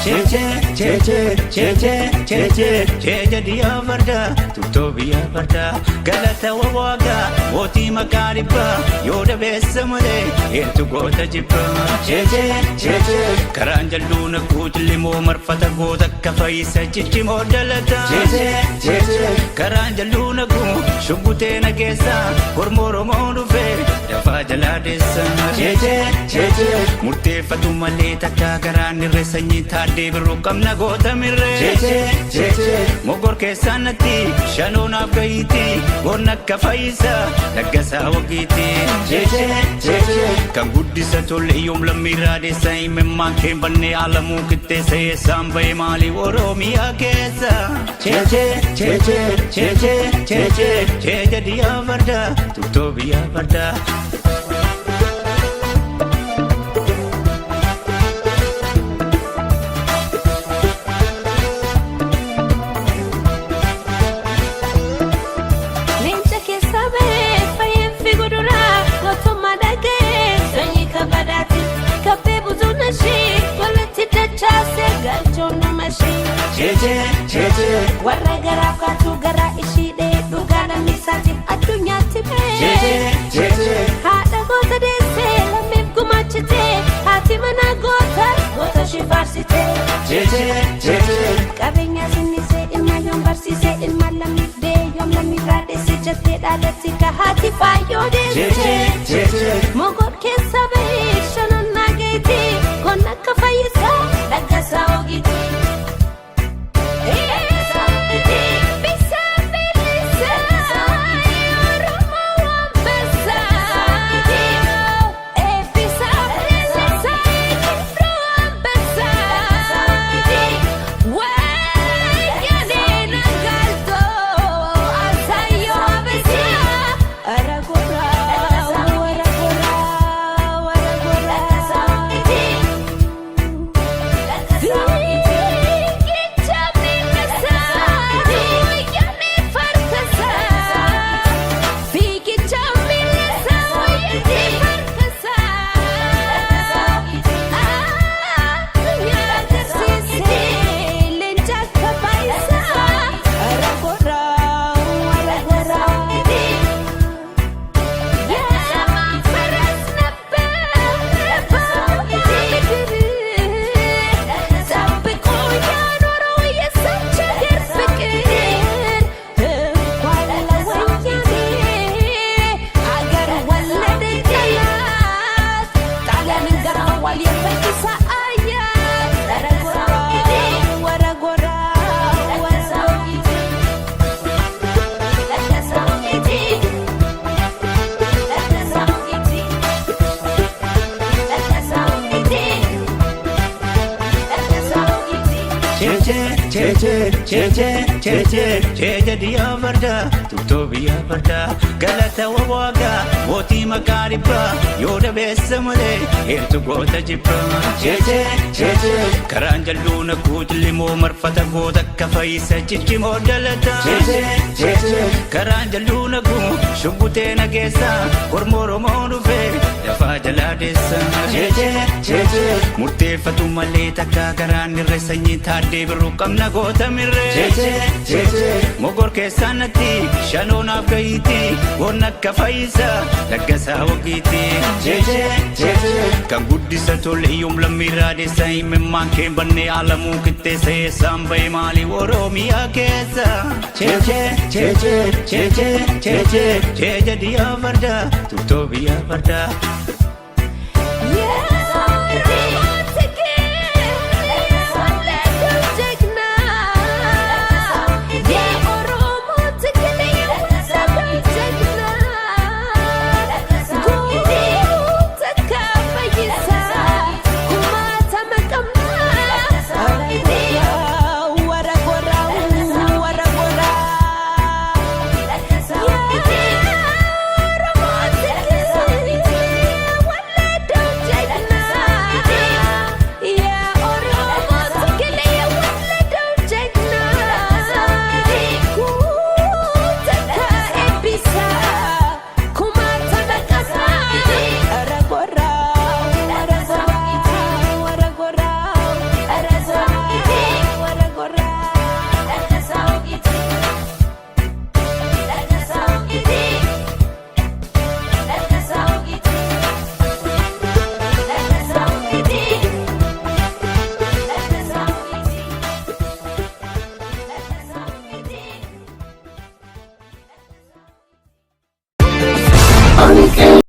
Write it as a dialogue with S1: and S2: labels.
S1: Cheche dia varda tutobia varda galata wawaga moti makariba yoda besamade entu gota jibba cheche karanjaluna kujlimo marfata gota kafaisa chichi modalata cheche karanjaluna ku shubute nagesa hormoro mondufe dafa jaladesa cheche murte fatumale takagaran resanyi thade berukam nagota mirre cheche mogor ke sanati shanona gaiti gorna kafaisa nagasa wagiti cheche kan guddisa tolle yom lamira de sai memma ke banne alamu kitte se sambe mali oromia kesa cheche dia varda tutobia varda cheche
S2: warra gara katu gara ishide dugana misati adunya tipe
S1: cheche
S2: hada gota dese lamim kumachite hati mana gota shifarsite
S1: cheche
S2: kabenya sinise ilma yom barsise ilma lamide yom lamirade sijate dalatika hati fayo dese
S1: cheche
S2: mogor kesabe shanon nageti konna kafayisa dagasa ogiti cheche dia varda tutobia varda galata wawaga moti makariba yoda besamade entu gota jibba cheche karanjaluna kujlimo marfata gota kafaisa chichi modalata cheche karanjaluna ku shubute nagesa hormoro mondufe dafa jaladesa cheche murte fatumale takagaran resanyi thade berukam nagota mirre cheche mogor ke sanati shanona gaiti gorna kafaisa dagasa wagiti cheche kan guddisa tolle yom lamira de sai memma ke banne alamu kitte se sambe mali oromia kesa cheche dia varda tutobia varda